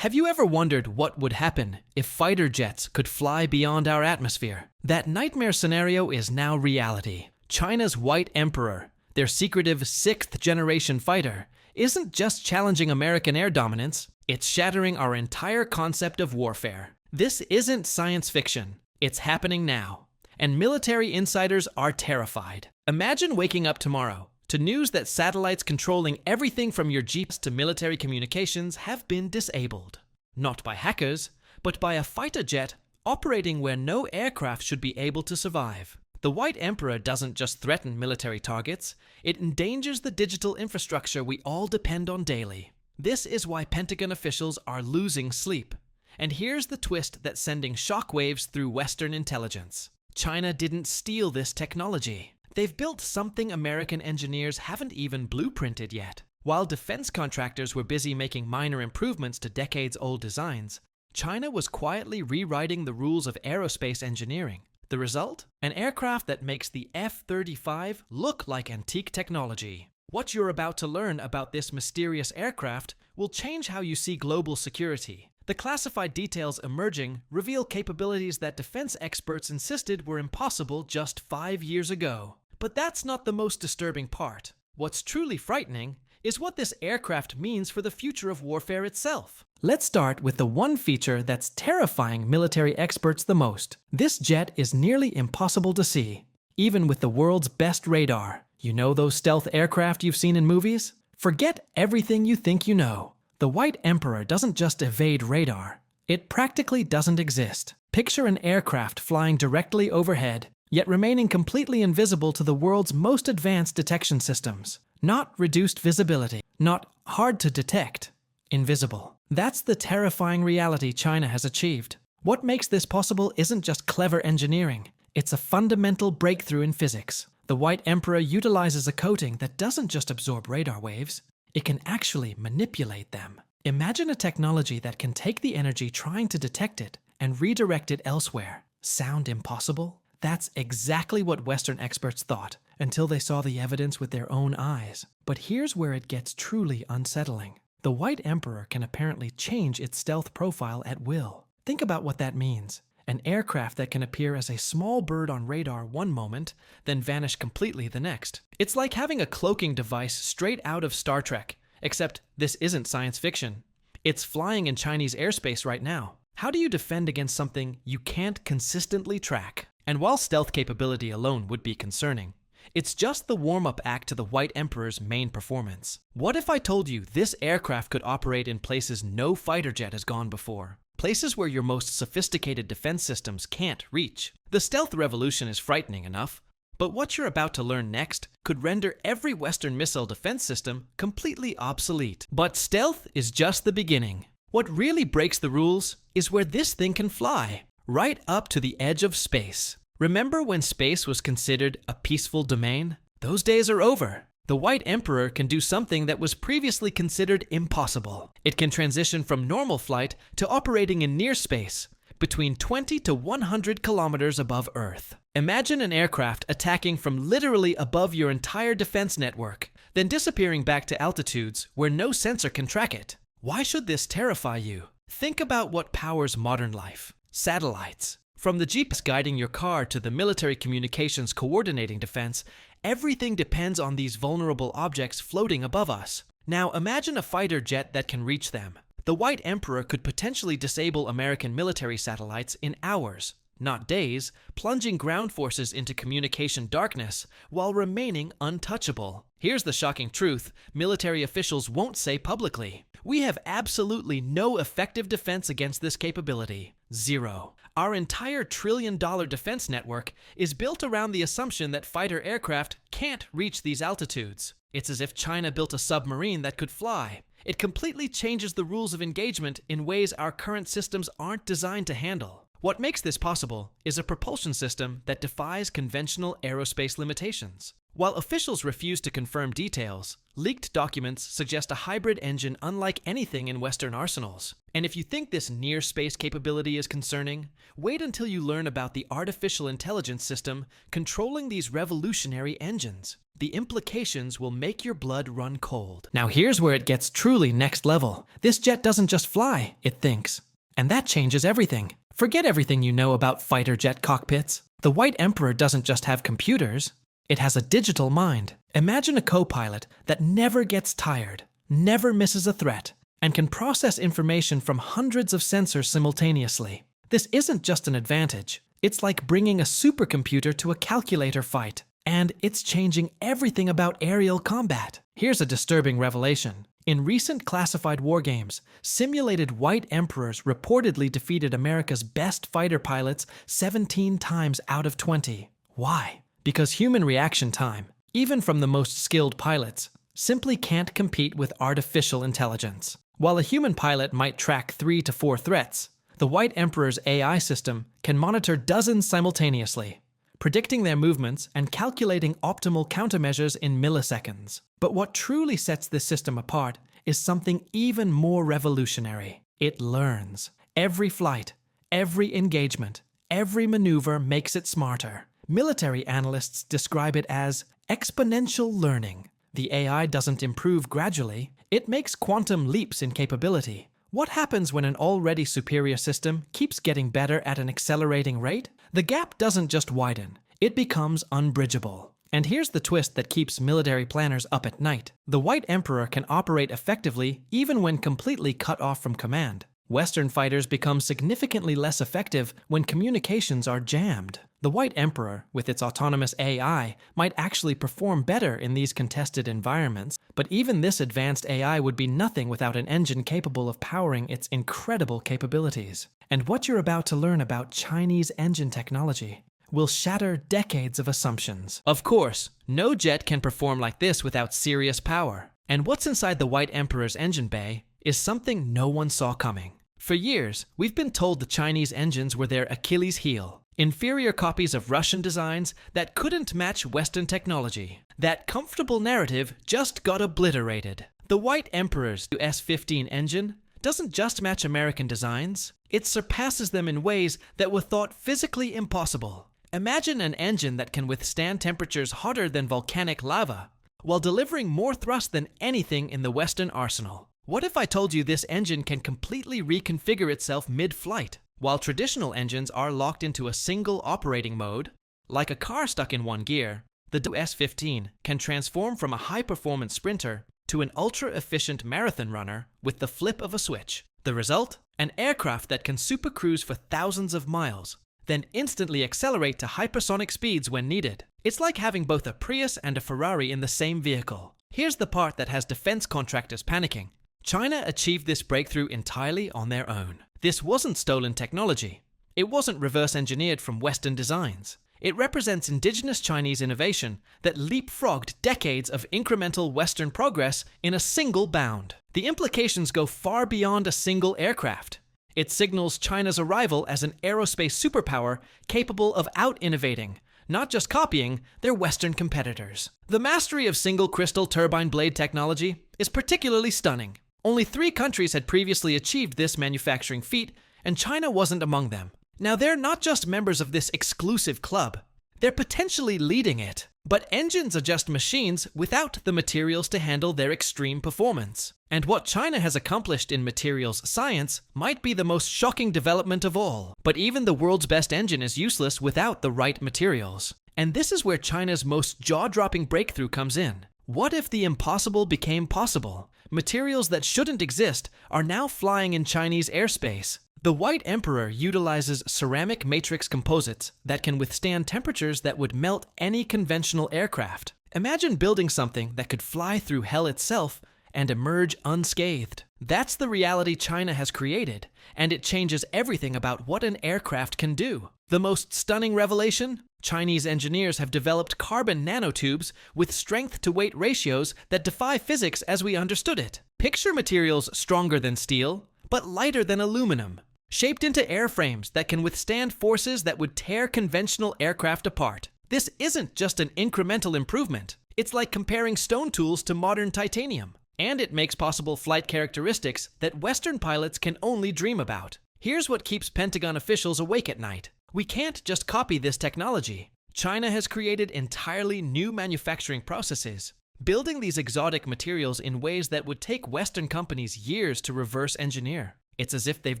Have you ever wondered what would happen if fighter jets could fly beyond our atmosphere? That nightmare scenario is now reality. China's White Emperor, their secretive sixth-generation fighter, isn't just challenging American air dominance, it's shattering our entire concept of warfare. This isn't science fiction. It's happening now. And military insiders are terrified. Imagine waking up tomorrow to news that satellites controlling everything from your GPS to military communications have been disabled. Not by hackers, but by a fighter jet operating where no aircraft should be able to survive. The White Emperor doesn't just threaten military targets, it endangers the digital infrastructure we all depend on daily. This is why Pentagon officials are losing sleep. And here's the twist that's sending shockwaves through Western intelligence. China didn't steal this technology. They've built something American engineers haven't even blueprinted yet. While defense contractors were busy making minor improvements to decades-old designs, China was quietly rewriting the rules of aerospace engineering. The result? An aircraft that makes the F-35 look like antique technology. What you're about to learn about this mysterious aircraft will change how you see global security. The classified details emerging reveal capabilities that defense experts insisted were impossible just 5 years ago. But that's not the most disturbing part. What's truly frightening is what this aircraft means for the future of warfare itself. Let's start with the one feature that's terrifying military experts the most. This jet is nearly impossible to see, even with the world's best radar. You know those stealth aircraft you've seen in movies? Forget everything you think you know. The White Emperor doesn't just evade radar. It practically doesn't exist. Picture an aircraft flying directly overhead, yet remaining completely invisible to the world's most advanced detection systems. Not reduced visibility, not hard to detect, invisible. That's the terrifying reality China has achieved. What makes this possible isn't just clever engineering, it's a fundamental breakthrough in physics. The White Emperor utilizes a coating that doesn't just absorb radar waves, it can actually manipulate them. Imagine a technology that can take the energy trying to detect it and redirect it elsewhere. Sound impossible? That's exactly what Western experts thought, until they saw the evidence with their own eyes. But here's where it gets truly unsettling. The White Emperor can apparently change its stealth profile at will. Think about what that means. An aircraft that can appear as a small bird on radar one moment, then vanish completely the next. It's like having a cloaking device straight out of Star Trek, except this isn't science fiction. It's flying in Chinese airspace right now. How do you defend against something you can't consistently track? And while stealth capability alone would be concerning, it's just the warm-up act to the White Emperor's main performance. What if I told you this aircraft could operate in places no fighter jet has gone before? Places where your most sophisticated defense systems can't reach. The stealth revolution is frightening enough, but what you're about to learn next could render every Western missile defense system completely obsolete. But stealth is just the beginning. What really breaks the rules is where this thing can fly, right up to the edge of space. Remember when space was considered a peaceful domain? Those days are over. The White Emperor can do something that was previously considered impossible. It can transition from normal flight to operating in near space, between 20 to 100 kilometers above Earth. Imagine an aircraft attacking from literally above your entire defense network, then disappearing back to altitudes where no sensor can track it. Why should this terrify you? Think about what powers modern life. Satellites. From the GPS guiding your car to the military communications coordinating defense, everything depends on these vulnerable objects floating above us. Now imagine a fighter jet that can reach them. The White Emperor could potentially disable American military satellites in hours, not days, plunging ground forces into communication darkness while remaining untouchable. Here's the shocking truth military officials won't say publicly. We have absolutely no effective defense against this capability. Zero. Our entire trillion-dollar defense network is built around the assumption that fighter aircraft can't reach these altitudes. It's as if China built a submarine that could fly. It completely changes the rules of engagement in ways our current systems aren't designed to handle. What makes this possible is a propulsion system that defies conventional aerospace limitations. While officials refuse to confirm details, leaked documents suggest a hybrid engine unlike anything in Western arsenals. And if you think this near-space capability is concerning, wait until you learn about the artificial intelligence system controlling these revolutionary engines. The implications will make your blood run cold. Now here's where it gets truly next level. This jet doesn't just fly, it thinks. And that changes everything. Forget everything you know about fighter jet cockpits. The White Emperor doesn't just have computers. It has a digital mind. Imagine a co-pilot that never gets tired, never misses a threat, and can process information from hundreds of sensors simultaneously. This isn't just an advantage. It's like bringing a supercomputer to a calculator fight. And it's changing everything about aerial combat. Here's a disturbing revelation. In recent classified war games, simulated White Emperors reportedly defeated America's best fighter pilots 17 times out of 20. Why? Because human reaction time, even from the most skilled pilots, simply can't compete with artificial intelligence. While a human pilot might track 3 to 4 threats, the White Emperor's AI system can monitor dozens simultaneously, predicting their movements and calculating optimal countermeasures in milliseconds. But what truly sets this system apart is something even more revolutionary. It learns. Every flight, every engagement, every maneuver makes it smarter. Military analysts describe it as exponential learning. The AI doesn't improve gradually, it makes quantum leaps in capability. What happens when an already superior system keeps getting better at an accelerating rate? The gap doesn't just widen, it becomes unbridgeable. And here's the twist that keeps military planners up at night. The White Emperor can operate effectively even when completely cut off from command. Western fighters become significantly less effective when communications are jammed. The White Emperor, with its autonomous AI, might actually perform better in these contested environments, but even this advanced AI would be nothing without an engine capable of powering its incredible capabilities. And what you're about to learn about Chinese engine technology will shatter decades of assumptions. Of course, no jet can perform like this without serious power. And what's inside the White Emperor's engine bay is something no one saw coming. For years, we've been told the Chinese engines were their Achilles heel. Inferior copies of Russian designs that couldn't match Western technology. That comfortable narrative just got obliterated. The White Emperor's S-15 engine doesn't just match American designs, it surpasses them in ways that were thought physically impossible. Imagine an engine that can withstand temperatures hotter than volcanic lava, while delivering more thrust than anything in the Western arsenal. What if I told you this engine can completely reconfigure itself mid-flight? While traditional engines are locked into a single operating mode, like a car stuck in one gear, the S-15 can transform from a high-performance sprinter to an ultra-efficient marathon runner with the flip of a switch. The result? An aircraft that can supercruise for thousands of miles, then instantly accelerate to hypersonic speeds when needed. It's like having both a Prius and a Ferrari in the same vehicle. Here's the part that has defense contractors panicking. China achieved this breakthrough entirely on their own. This wasn't stolen technology. It wasn't reverse engineered from Western designs. It represents indigenous Chinese innovation that leapfrogged decades of incremental Western progress in a single bound. The implications go far beyond a single aircraft. It signals China's arrival as an aerospace superpower capable of out-innovating, not just copying, their Western competitors. The mastery of single crystal turbine blade technology is particularly stunning. Only 3 countries had previously achieved this manufacturing feat, and China wasn't among them. Now they're not just members of this exclusive club, they're potentially leading it. But engines are just machines without the materials to handle their extreme performance. And what China has accomplished in materials science might be the most shocking development of all. But even the world's best engine is useless without the right materials. And this is where China's most jaw-dropping breakthrough comes in. What if the impossible became possible? Materials that shouldn't exist are now flying in Chinese airspace. The White Emperor utilizes ceramic matrix composites that can withstand temperatures that would melt any conventional aircraft. Imagine building something that could fly through hell itself and emerge unscathed. That's the reality China has created, and it changes everything about what an aircraft can do. The most stunning revelation? Chinese engineers have developed carbon nanotubes with strength-to-weight ratios that defy physics as we understood it. Picture materials stronger than steel, but lighter than aluminum. shaped into airframes that can withstand forces that would tear conventional aircraft apart. This isn't just an incremental improvement. It's like comparing stone tools to modern titanium. And it makes possible flight characteristics that Western pilots can only dream about. Here's what keeps Pentagon officials awake at night. We can't just copy this technology. China has created entirely new manufacturing processes, building these exotic materials in ways that would take Western companies years to reverse engineer. It's as if they've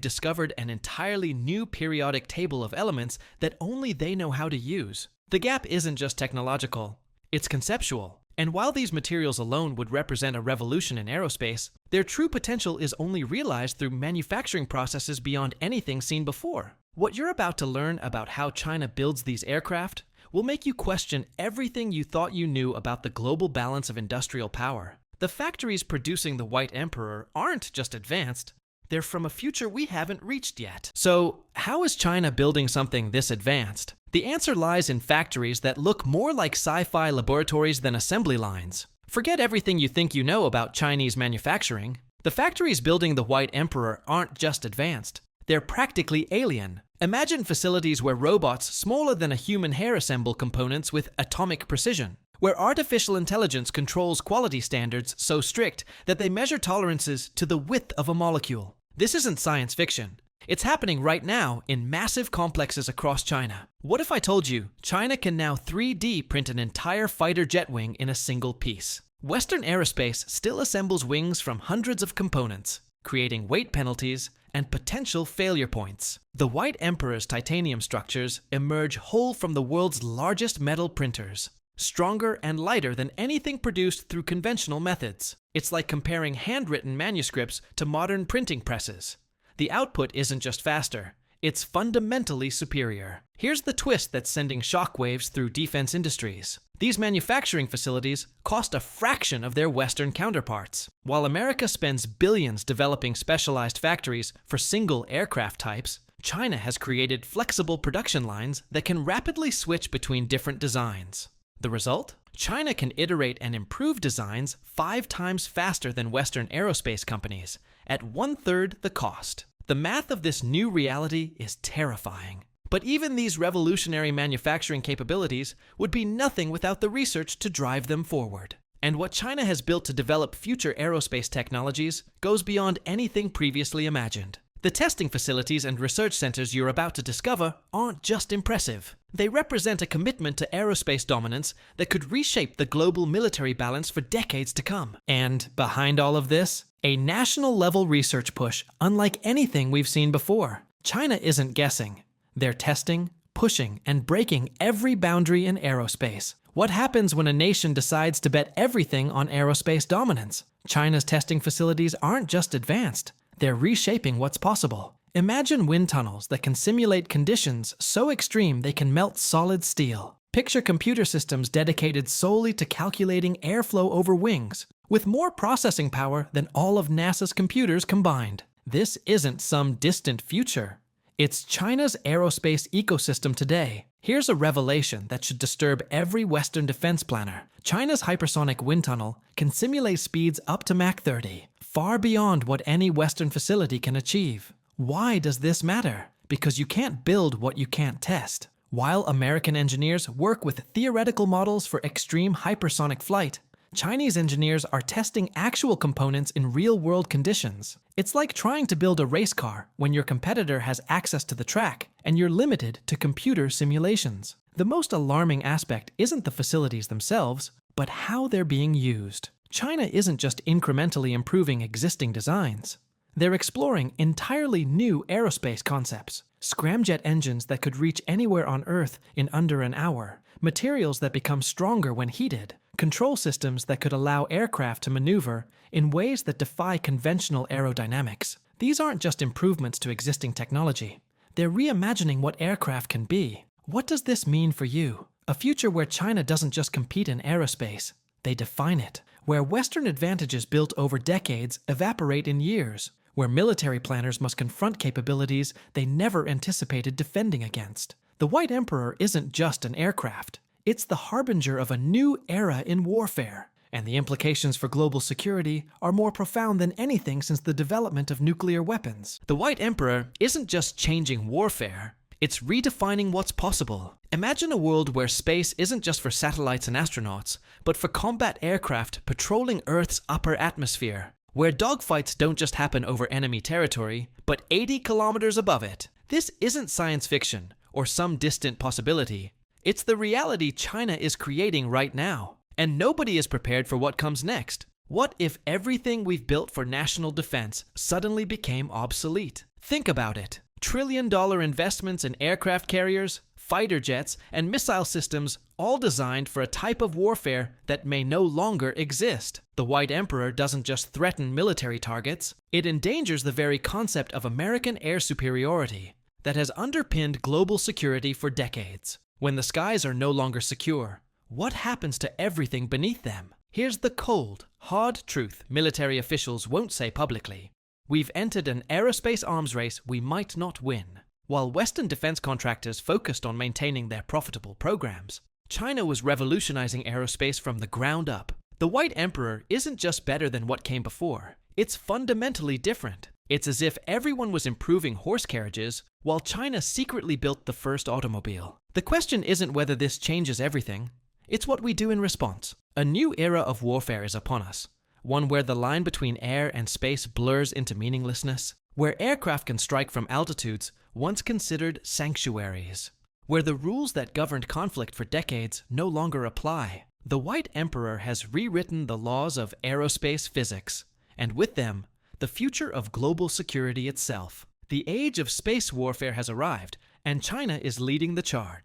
discovered an entirely new periodic table of elements that only they know how to use. The gap isn't just technological, it's conceptual. And while these materials alone would represent a revolution in aerospace, their true potential is only realized through manufacturing processes beyond anything seen before. What you're about to learn about how China builds these aircraft will make you question everything you thought you knew about the global balance of industrial power. The factories producing the White Emperor aren't just advanced, they're from a future we haven't reached yet. So, how is China building something this advanced? The answer lies in factories that look more like sci-fi laboratories than assembly lines. Forget everything you think you know about Chinese manufacturing. The factories building the White Emperor aren't just advanced, they're practically alien. Imagine facilities where robots smaller than a human hair assemble components with atomic precision, where artificial intelligence controls quality standards so strict that they measure tolerances to the width of a molecule. This isn't science fiction. It's happening right now in massive complexes across China. What if I told you China can now 3D print an entire fighter jet wing in a single piece? Western aerospace still assembles wings from hundreds of components, creating weight penalties and potential failure points. The White Emperor's titanium structures emerge whole from the world's largest metal printers, stronger and lighter than anything produced through conventional methods. It's like comparing handwritten manuscripts to modern printing presses. The output isn't just faster, it's fundamentally superior. Here's the twist that's sending shockwaves through defense industries. These manufacturing facilities cost a fraction of their Western counterparts. While America spends billions developing specialized factories for single aircraft types, China has created flexible production lines that can rapidly switch between different designs. The result? China can iterate and improve designs 5 times faster than Western aerospace companies, at 1/3 the cost. The math of this new reality is terrifying. But even these revolutionary manufacturing capabilities would be nothing without the research to drive them forward. And what China has built to develop future aerospace technologies goes beyond anything previously imagined. The testing facilities and research centers you're about to discover aren't just impressive. They represent a commitment to aerospace dominance that could reshape the global military balance for decades to come. And behind all of this, a national-level research push unlike anything we've seen before. China isn't guessing. They're testing, pushing, and breaking every boundary in aerospace. What happens when a nation decides to bet everything on aerospace dominance? China's testing facilities aren't just advanced. They're reshaping what's possible. Imagine wind tunnels that can simulate conditions so extreme they can melt solid steel. Picture computer systems dedicated solely to calculating airflow over wings, with more processing power than all of NASA's computers combined. This isn't some distant future. It's China's aerospace ecosystem today. Here's a revelation that should disturb every Western defense planner. China's hypersonic wind tunnel can simulate speeds up to Mach 30, far beyond what any Western facility can achieve. Why does this matter? Because you can't build what you can't test. While American engineers work with theoretical models for extreme hypersonic flight, Chinese engineers are testing actual components in real-world conditions. It's like trying to build a race car when your competitor has access to the track and you're limited to computer simulations. The most alarming aspect isn't the facilities themselves, but how they're being used. China isn't just incrementally improving existing designs. They're exploring entirely new aerospace concepts. Scramjet engines that could reach anywhere on Earth in under an hour. Materials that become stronger when heated. Control systems that could allow aircraft to maneuver in ways that defy conventional aerodynamics. These aren't just improvements to existing technology. They're reimagining what aircraft can be. What does this mean for you? A future where China doesn't just compete in aerospace, they define it. Where Western advantages built over decades evaporate in years. Where military planners must confront capabilities they never anticipated defending against. The White Emperor isn't just an aircraft. It's the harbinger of a new era in warfare. And the implications for global security are more profound than anything since the development of nuclear weapons. The White Emperor isn't just changing warfare, it's redefining what's possible. Imagine a world where space isn't just for satellites and astronauts, but for combat aircraft patrolling Earth's upper atmosphere, where dogfights don't just happen over enemy territory, but 80 kilometers above it. This isn't science fiction or some distant possibility. It's the reality China is creating right now. And nobody is prepared for what comes next. What if everything we've built for national defense suddenly became obsolete? Think about it. Trillion-dollar investments in aircraft carriers, fighter jets, and missile systems, all designed for a type of warfare that may no longer exist. The White Emperor doesn't just threaten military targets, it endangers the very concept of American air superiority that has underpinned global security for decades. When the skies are no longer secure, what happens to everything beneath them? Here's the cold, hard truth military officials won't say publicly. We've entered an aerospace arms race we might not win. While Western defense contractors focused on maintaining their profitable programs, China was revolutionizing aerospace from the ground up. The White Emperor isn't just better than what came before. It's fundamentally different. It's as if everyone was improving horse carriages while China secretly built the first automobile. The question isn't whether this changes everything. It's what we do in response. A new era of warfare is upon us, one where the line between air and space blurs into meaninglessness, where aircraft can strike from altitudes once considered sanctuaries, where the rules that governed conflict for decades no longer apply. The White Emperor has rewritten the laws of aerospace physics, and with them, the future of global security itself. The age of space warfare has arrived, and China is leading the charge.